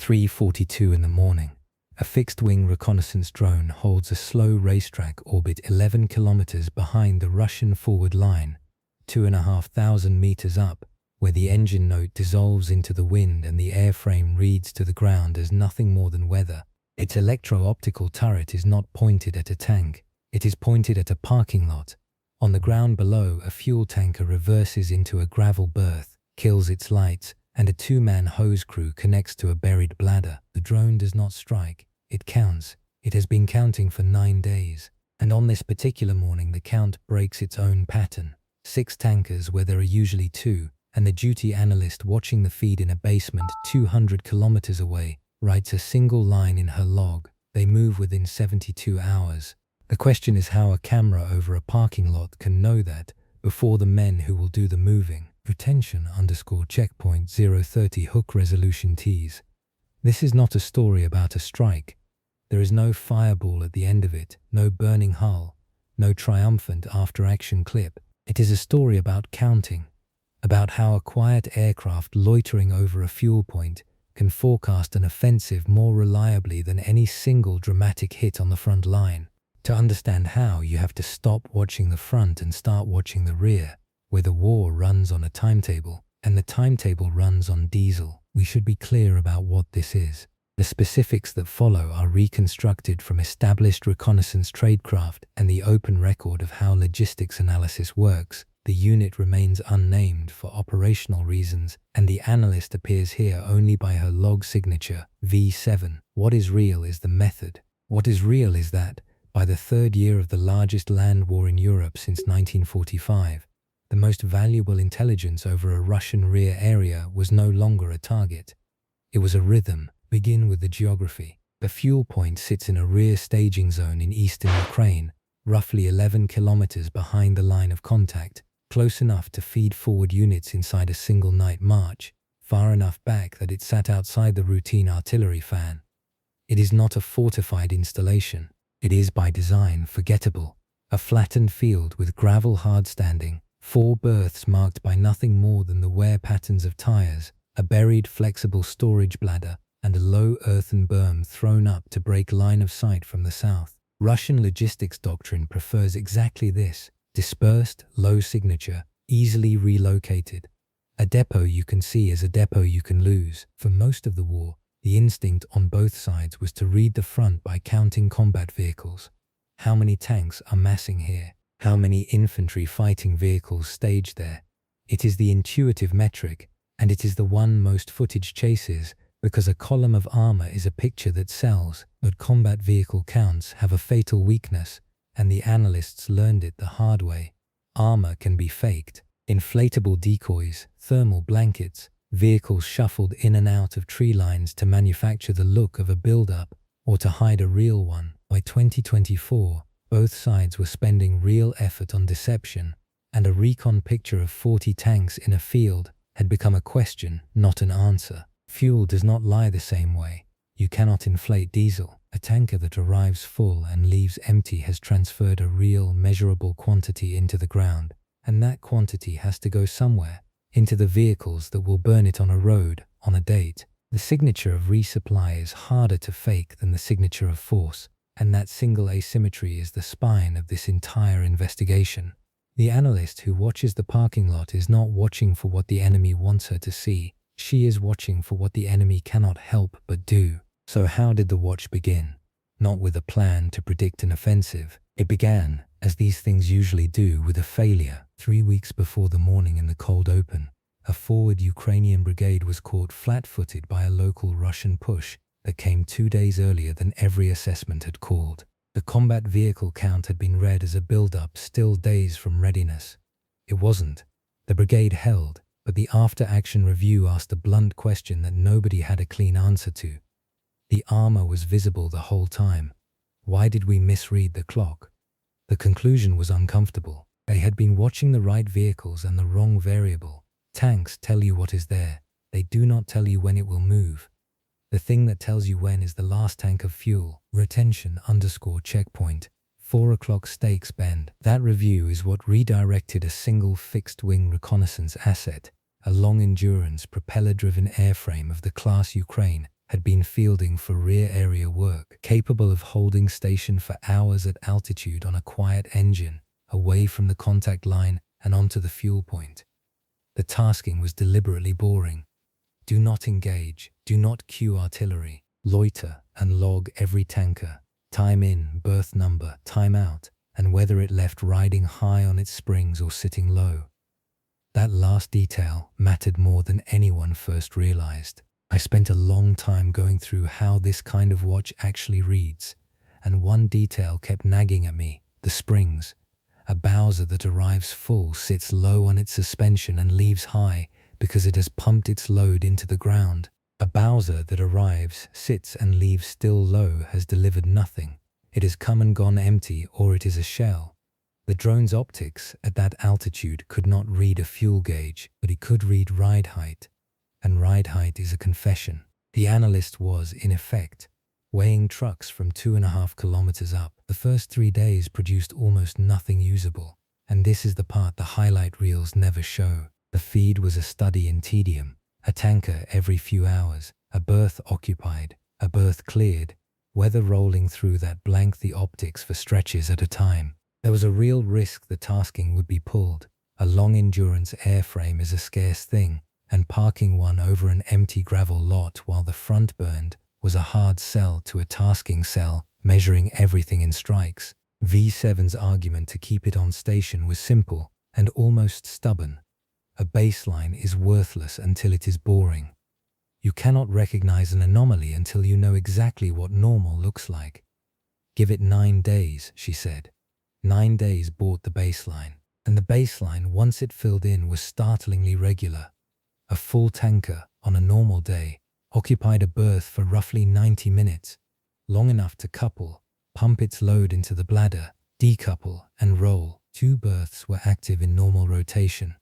3:42 in the morning. A fixed-wing reconnaissance drone holds a slow racetrack orbit 11 kilometers behind the Russian forward line, 2,500 meters up, where the engine note dissolves into the wind and the airframe reads to the ground as nothing more than weather. Its electro-optical turret is not pointed at a tank. It is pointed at a parking lot. On the ground below, a fuel tanker reverses into a gravel berth, kills its lights, and a two-man hose crew connects to a buried bladder. The drone does not strike. It counts. It has been counting for 9 days. And on this particular morning, the count breaks its own pattern. 6 tankers where there are usually 2, and the duty analyst watching the feed in a basement 200 kilometers away writes a single line in her log. They move within 72 hours. The question is how a camera over a parking lot can know that before the men who will do the moving. Retention_checkpoint 030 hook resolution tease. This is not a story about a strike. There is no fireball at the end of it, no burning hull, no triumphant after-action clip. It is a story about counting, about how a quiet aircraft loitering over a fuel point can forecast an offensive more reliably than any single dramatic hit on the front line. To understand how, you have to stop watching the front and start watching the rear, where the war runs on a timetable, and the timetable runs on diesel. We should be clear about what this is. The specifics that follow are reconstructed from established reconnaissance tradecraft and the open record of how logistics analysis works. The unit remains unnamed for operational reasons, and the analyst appears here only by her log signature, V7. What is real is the method. What is real is that, by the 3rd year of the largest land war in Europe since 1945, the most valuable intelligence over a Russian rear area was no longer a target. It was a rhythm. Begin with the geography. The fuel point sits in a rear staging zone in eastern Ukraine, roughly 11 kilometers behind the line of contact, close enough to feed forward units inside a single night march, far enough back that it sat outside the routine artillery fan. It is not a fortified installation. It is by design forgettable. A flattened field with gravel hardstanding, 4 berths marked by nothing more than the wear patterns of tires, a buried flexible storage bladder, and a low earthen berm thrown up to break line of sight from the south. Russian logistics doctrine prefers exactly this: dispersed, low signature, easily relocated. A depot you can see is a depot you can lose. For most of the war, the instinct on both sides was to read the front by counting combat vehicles. How many tanks are massing here? How many infantry fighting vehicles staged there? It is the intuitive metric, and it is the one most footage chases, because a column of armor is a picture that sells, but combat vehicle counts have a fatal weakness, and the analysts learned it the hard way. Armor can be faked. Inflatable decoys, thermal blankets, vehicles shuffled in and out of tree lines to manufacture the look of a build-up or to hide a real one. By 2024, both sides were spending real effort on deception, and a recon picture of 40 tanks in a field had become a question, not an answer. Fuel does not lie the same way. You cannot inflate diesel. A tanker that arrives full and leaves empty has transferred a real, measurable quantity into the ground, and that quantity has to go somewhere, into the vehicles that will burn it on a road, on a date. The signature of resupply is harder to fake than the signature of force, and that single asymmetry is the spine of this entire investigation. The analyst who watches the parking lot is not watching for what the enemy wants her to see. She is watching for what the enemy cannot help but do. So how did the watch begin? Not with a plan to predict an offensive. It began, as these things usually do, with a failure. 3 weeks before the morning in the cold open, a forward Ukrainian brigade was caught flat-footed by a local Russian push that came 2 days earlier than every assessment had called. The combat vehicle count had been read as a build-up still days from readiness. It wasn't. The brigade held, but the after-action review asked a blunt question that nobody had a clean answer to. The armor was visible the whole time. Why did we misread the clock? The conclusion was uncomfortable. They had been watching the right vehicles and the wrong variable. Tanks tell you what is there. They do not tell you when it will move. The thing that tells you when is the last tank of fuel. Retention_checkpoint 4 o'clock stakes bend. That review is what redirected a single fixed-wing reconnaissance asset, a long-endurance propeller-driven airframe of the class Ukraine, had been fielding for rear area work, capable of holding station for hours at altitude on a quiet engine, away from the contact line and onto the fuel point. The tasking was deliberately boring. Do not engage, do not cue artillery, loiter and log every tanker, time in, berth number, time out, and whether it left riding high on its springs or sitting low. That last detail mattered more than anyone first realized. I spent a long time going through how this kind of watch actually reads, and one detail kept nagging at me: the springs. A Bowser that arrives full sits low on its suspension and leaves high because it has pumped its load into the ground. A Bowser that arrives, sits and leaves still low has delivered nothing. It has come and gone empty, or it is a shell. The drone's optics at that altitude could not read a fuel gauge, but it could read ride height. And ride height is a confession. The analyst was, in effect, weighing trucks from 2.5 kilometers up. The first 3 days produced almost nothing usable. And this is the part the highlight reels never show. The feed was a study in tedium. A tanker every few hours, a berth occupied, a berth cleared, weather rolling through that blanked the optics for stretches at a time. There was a real risk the tasking would be pulled. A long-endurance airframe is a scarce thing, and parking one over an empty gravel lot while the front burned was a hard sell to a tasking cell measuring everything in strikes. V7's argument to keep it on station was simple and almost stubborn. A baseline is worthless until it is boring. You cannot recognize an anomaly until you know exactly what normal looks like. Give it 9 days, she said. 9 days bought the baseline, and the baseline, once it filled in, was startlingly regular. A full tanker, on a normal day, occupied a berth for roughly 90 minutes, long enough to couple, pump its load into the bladder, decouple, and roll. 2 berths were active in normal rotation.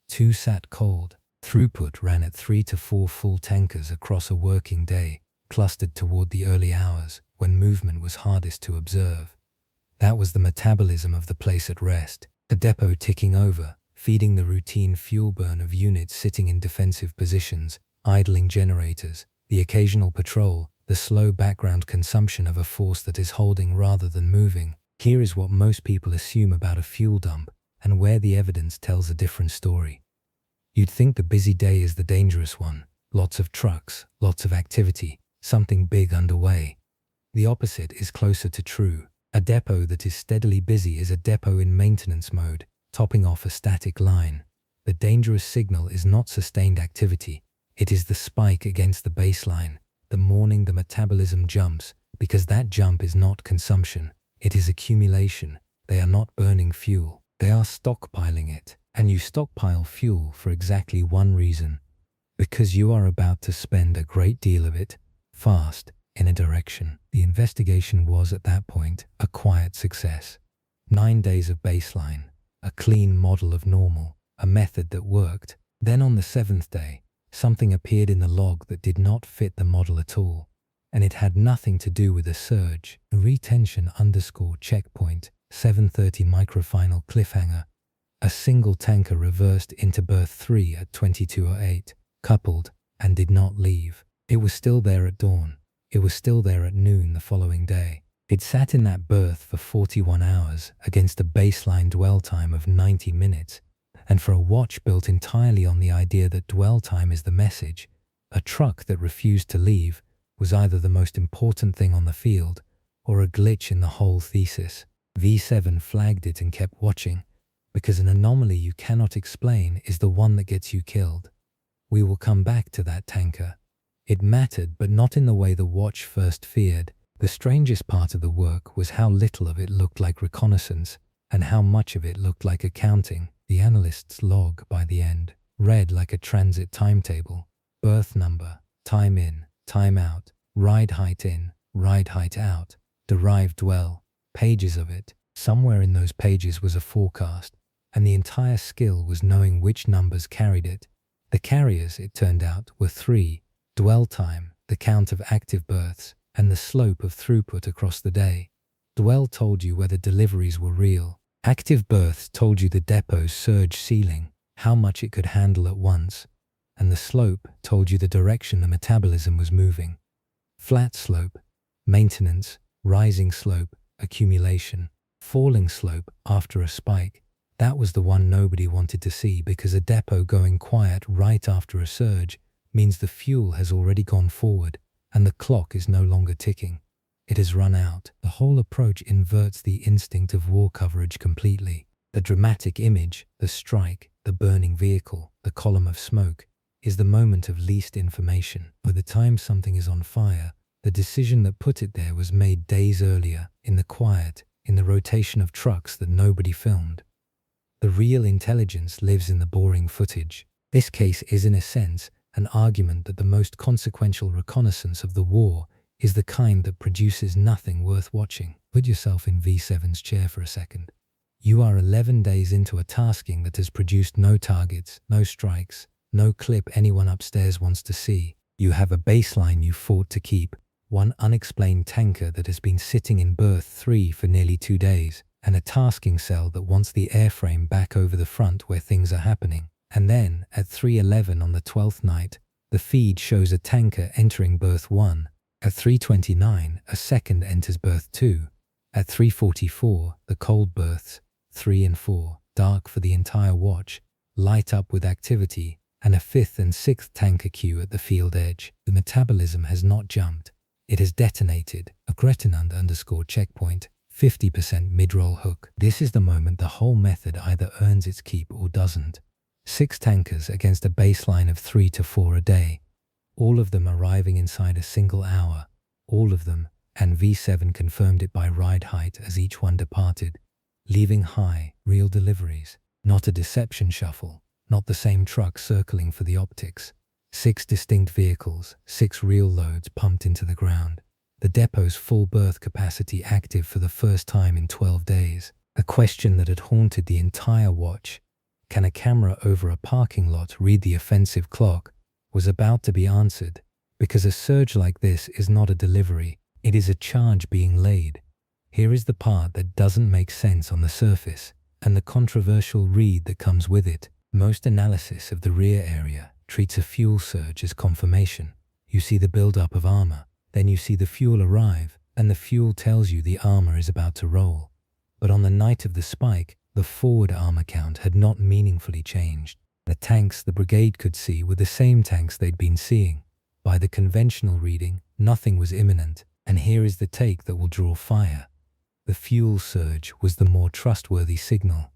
2 sat cold. Throughput ran at 3 to 4 full tankers across a working day, clustered toward the early hours, when movement was hardest to observe. That was the metabolism of the place at rest, the depot ticking over, feeding the routine fuel burn of units sitting in defensive positions, idling generators, the occasional patrol, the slow background consumption of a force that is holding rather than moving. Here is what most people assume about a fuel dump, and where the evidence tells a different story. You'd think the busy day is the dangerous one. Lots of trucks, lots of activity, something big underway. The opposite is closer to true. A depot that is steadily busy is a depot in maintenance mode, topping off a static line. The dangerous signal is not sustained activity. It is the spike against the baseline, the morning the metabolism jumps, because that jump is not consumption. It is accumulation. They are not burning fuel. They are stockpiling it. And you stockpile fuel for exactly one reason: because you are about to spend a great deal of it, fast, in a direction. The investigation was, at that point, a quiet success. 9 days of baseline, a clean model of normal, a method that worked. Then on the 7th day, something appeared in the log that did not fit the model at all, and it had nothing to do with a surge. Retention _ checkpoint, 7:30 microfinal cliffhanger. A single tanker reversed into berth 3 at 22:08, coupled, and did not leave. It was still there at dawn. It was still there at noon the following day. It sat in that berth for 41 hours against a baseline dwell time of 90 minutes, and for a watch built entirely on the idea that dwell time is the message, a truck that refused to leave was either the most important thing on the field or a glitch in the whole thesis. V7 flagged it and kept watching, because an anomaly you cannot explain is the one that gets you killed. We will come back to that tanker. It mattered, but not in the way the watch first feared. The strangest part of the work was how little of it looked like reconnaissance, and how much of it looked like accounting. The analyst's log, by the end, read like a transit timetable. Berth number, time in, time out, ride height in, ride height out, derived dwell, pages of it. Somewhere in those pages was a forecast, and the entire skill was knowing which numbers carried it. The carriers, it turned out, were 3: dwell time, the count of active berths, and the slope of throughput across the day. Dwell told you whether deliveries were real. Active berths told you the depot's surge ceiling, how much it could handle at once, and the slope told you the direction the metabolism was moving. Flat slope, maintenance, rising slope, accumulation, falling slope after a spike. That was the one nobody wanted to see, because a depot going quiet right after a surge means the fuel has already gone forward and the clock is no longer ticking. It has run out. The whole approach inverts the instinct of war coverage completely. The dramatic image, the strike, the burning vehicle, the column of smoke, is the moment of least information. By the time something is on fire, the decision that put it there was made days earlier, in the quiet, in the rotation of trucks that nobody filmed. The real intelligence lives in the boring footage. This case is, in a sense, an argument that the most consequential reconnaissance of the war is the kind that produces nothing worth watching. Put yourself in V7's chair for a second. You are 11 days into a tasking that has produced no targets, no strikes, no clip anyone upstairs wants to see. You have a baseline you fought to keep, one unexplained tanker that has been sitting in berth 3 for nearly 2 days, and a tasking cell that wants the airframe back over the front where things are happening. And then, at 3:11 on the 12th night, the feed shows a tanker entering berth 1. At 3:29, a second enters berth 2. At 3:44, the cold berths, 3 and 4, dark for the entire watch, light up with activity, and a 5th and 6th tanker queue at the field edge. The metabolism has not jumped. It has detonated. A Gretinand_checkpoint, 50% mid-roll hook. This is the moment the whole method either earns its keep or doesn't. 6 tankers against a baseline of 3 to 4 a day. All of them arriving inside a single hour. All of them, and V7 confirmed it by ride height as each one departed. Leaving high, real deliveries. Not a deception shuffle. Not the same truck circling for the optics. 6 distinct vehicles, 6 real loads pumped into the ground. The depot's full berth capacity active for the first time in 12 days. A question that had haunted the entire watch, can a camera over a parking lot read the offensive clock, was about to be answered, because a surge like this is not a delivery, it is a charge being laid. Here is the part that doesn't make sense on the surface, and the controversial read that comes with it. Most analysis of the rear area treats a fuel surge as confirmation. You see the build-up of armor, then you see the fuel arrive, and the fuel tells you the armor is about to roll. But on the night of the spike, the forward armor count had not meaningfully changed. The tanks the brigade could see were the same tanks they'd been seeing. By the conventional reading, nothing was imminent, and here is the take that will draw fire. The fuel surge was the more trustworthy signal.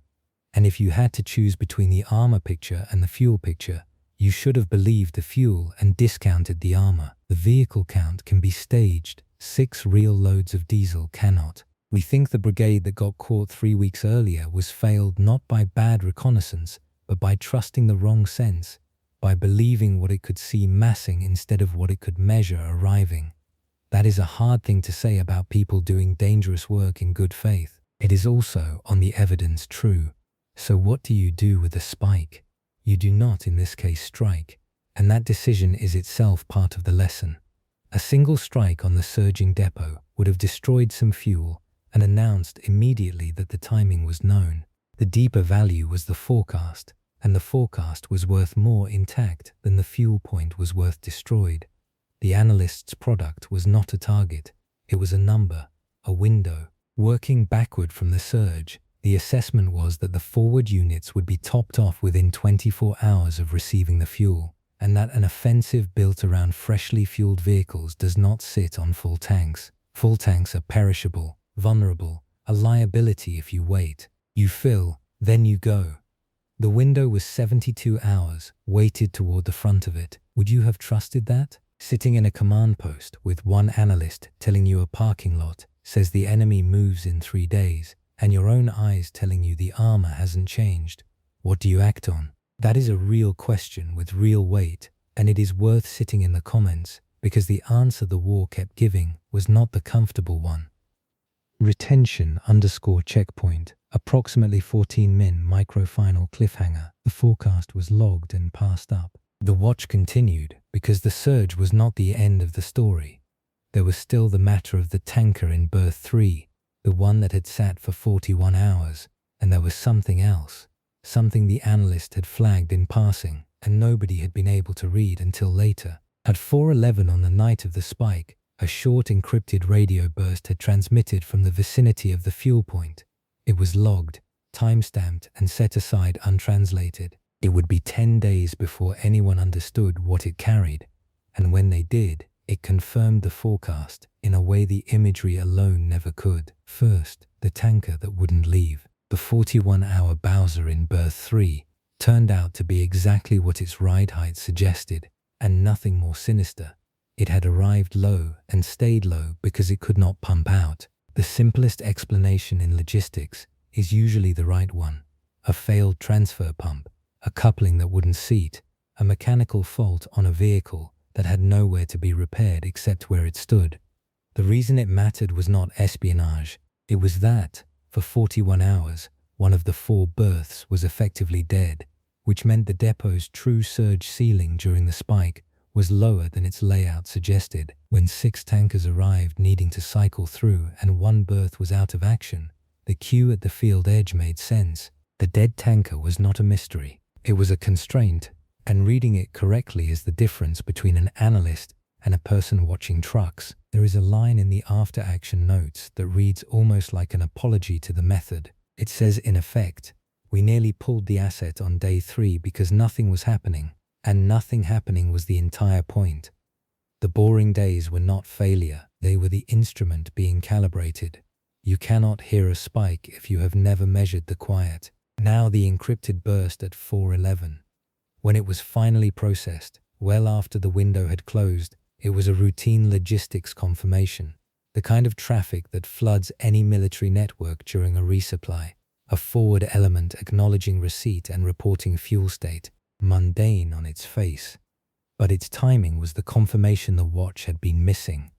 And if you had to choose between the armor picture and the fuel picture, you should have believed the fuel and discounted the armor. The vehicle count can be staged. 6 real loads of diesel cannot. We think the brigade that got caught 3 weeks earlier was failed not by bad reconnaissance, but by trusting the wrong sense, by believing what it could see massing instead of what it could measure arriving. That is a hard thing to say about people doing dangerous work in good faith. It is also, on the evidence, true. So what do you do with a spike? You do not, in this case, strike, and that decision is itself part of the lesson. A single strike on the surging depot would have destroyed some fuel and announced immediately that the timing was known. The deeper value was the forecast, and the forecast was worth more intact than the fuel point was worth destroyed. The analyst's product was not a target, it was a number, a window. Working backward from the surge, the assessment was that the forward units would be topped off within 24 hours of receiving the fuel, and that an offensive built around freshly fueled vehicles does not sit on full tanks. Full tanks are perishable, vulnerable, a liability if you wait. You fill, then you go. The window was 72 hours, weighted toward the front of it. Would you have trusted that? Sitting in a command post with one analyst telling you a parking lot says the enemy moves in 3 days, and your own eyes telling you the armor hasn't changed. What do you act on? That is a real question with real weight, and it is worth sitting in the comments, because the answer the war kept giving was not the comfortable one. Retention_checkpoint, approximately 14 min microfinal cliffhanger. The forecast was logged and passed up. The watch continued, because the surge was not the end of the story. There was still the matter of the tanker in berth 3, the one that had sat for 41 hours, and there was something else, something the analyst had flagged in passing, and nobody had been able to read until later. At 4:11 on the night of the spike, A short encrypted radio burst had transmitted from the vicinity of the fuel point. It was logged, time-stamped, and set aside untranslated. It would be 10 days before anyone understood what it carried, and when they did, it confirmed the forecast in a way the imagery alone never could. First, the tanker that wouldn't leave. The 41-hour Bowser in berth 3 turned out to be exactly what its ride height suggested, and nothing more sinister. It had arrived low and stayed low because it could not pump out. The simplest explanation in logistics is usually the right one. A failed transfer pump, a coupling that wouldn't seat, a mechanical fault on a vehicle that had nowhere to be repaired except where it stood. The reason it mattered was not espionage. It was that, for 41 hours, one of the 4 berths was effectively dead, which meant the depot's true surge ceiling during the spike was lower than its layout suggested. When 6 tankers arrived needing to cycle through and 1 berth was out of action, the queue at the field edge made sense. The dead tanker was not a mystery. It was a constraint, and reading it correctly is the difference between an analyst and a person watching trucks. There is a line in the after-action notes that reads almost like an apology to the method. It says, in effect, "We nearly pulled the asset on day 3 because nothing was happening, and nothing happening was the entire point. The boring days were not failure, they were the instrument being calibrated. You cannot hear a spike if you have never measured the quiet." Now the encrypted burst at 4:11. When it was finally processed, well after the window had closed, it was a routine logistics confirmation, the kind of traffic that floods any military network during a resupply, a forward element acknowledging receipt and reporting fuel state, mundane on its face. But its timing was the confirmation the watch had been missing.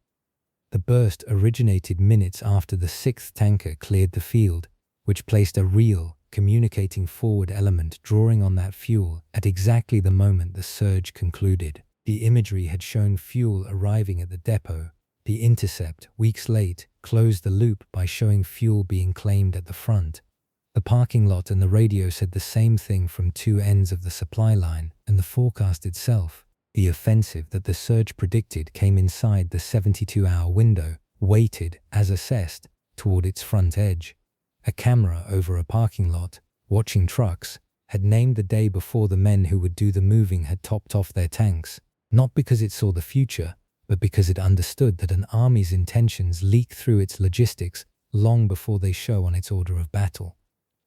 The burst originated minutes after the 6th tanker cleared the field, which placed a real, communicating forward element drawing on that fuel at exactly the moment the surge concluded. The imagery had shown fuel arriving at the depot. The intercept, weeks late, closed the loop by showing fuel being claimed at the front. The parking lot and the radio said the same thing from 2 ends of the supply line, and the forecast itself, the offensive that the surge predicted, came inside the 72-hour window, weighted, as assessed, toward its front edge. A camera over a parking lot, watching trucks, had named the day before the men who would do the moving had topped off their tanks, not because it saw the future, but because it understood that an army's intentions leak through its logistics long before they show on its order of battle.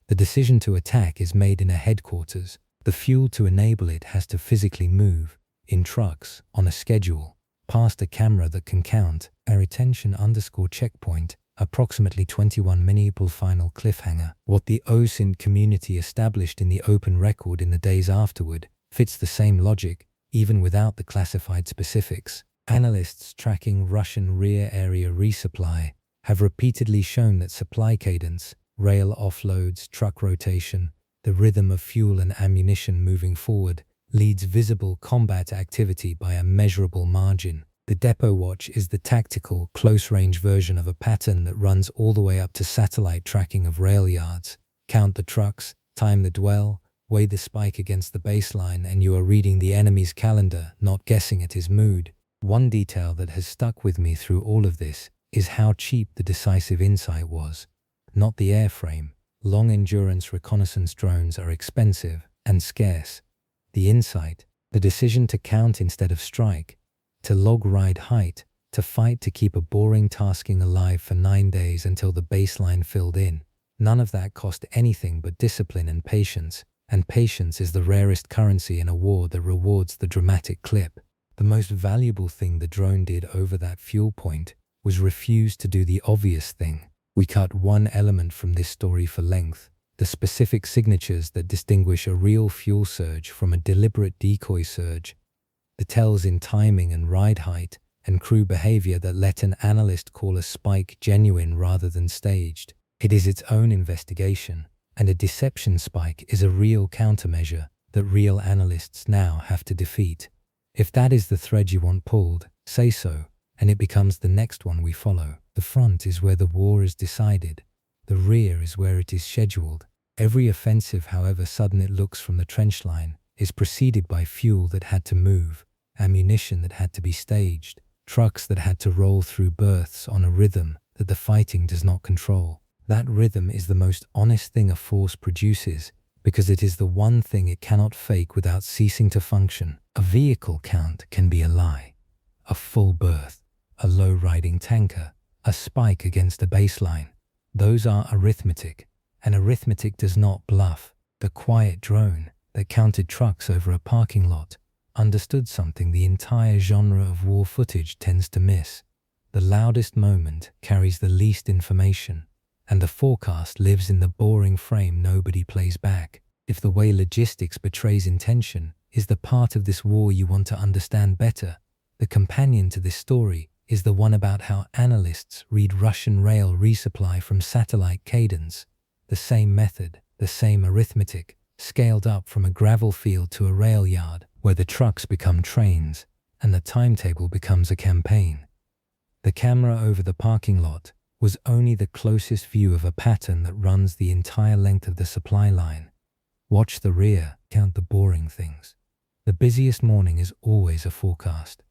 The decision to attack is made in a headquarters. The fuel to enable it has to physically move, in trucks, on a schedule, past a camera that can count, a retention_checkpoint, approximately 21 minute final cliffhanger. What the OSINT community established in the open record in the days afterward fits the same logic, even without the classified specifics. Analysts tracking Russian rear area resupply have repeatedly shown that supply cadence, rail offloads, truck rotation, the rhythm of fuel and ammunition moving forward, leads visible combat activity by a measurable margin. The depot watch is the tactical, close-range version of a pattern that runs all the way up to satellite tracking of rail yards. Count the trucks, time the dwell, weigh the spike against the baseline, and you are reading the enemy's calendar, not guessing at his mood. One detail that has stuck with me through all of this is how cheap the decisive insight was. Not the airframe. Long-endurance reconnaissance drones are expensive and scarce. The insight, the decision to count instead of strike, to log ride height, to fight to keep a boring tasking alive for 9 days until the baseline filled in. None of that cost anything but discipline and patience is the rarest currency in a war that rewards the dramatic clip. The most valuable thing the drone did over that fuel point was refuse to do the obvious thing. We cut one element from this story for length, the specific signatures that distinguish a real fuel surge from a deliberate decoy surge, the tells in timing and ride height and crew behavior that let an analyst call a spike genuine rather than staged. It is its own investigation, and a deception spike is a real countermeasure that real analysts now have to defeat. If that is the thread you want pulled, say so, and it becomes the next one we follow. The front is where the war is decided. The rear is where it is scheduled. Every offensive, however sudden it looks from the trench line, is preceded by fuel that had to move, ammunition that had to be staged, trucks that had to roll through berths on a rhythm that the fighting does not control. That rhythm is the most honest thing a force produces because it is the one thing it cannot fake without ceasing to function. A vehicle count can be a lie, a full berth, a low-riding tanker, a spike against a baseline. Those are arithmetic, and arithmetic does not bluff. The quiet drone that counted trucks over a parking lot understood something the entire genre of war footage tends to miss. The loudest moment carries the least information, and the forecast lives in the boring frame nobody plays back. If the way logistics betrays intention is the part of this war you want to understand better, the companion to this story is the one about how analysts read Russian rail resupply from satellite cadence. The same method, the same arithmetic, scaled up from a gravel field to a rail yard, where the trucks become trains and the timetable becomes a campaign. The camera over the parking lot was only the closest view of a pattern that runs the entire length of the supply line. Watch the rear, count the boring things. The busiest morning is always a forecast.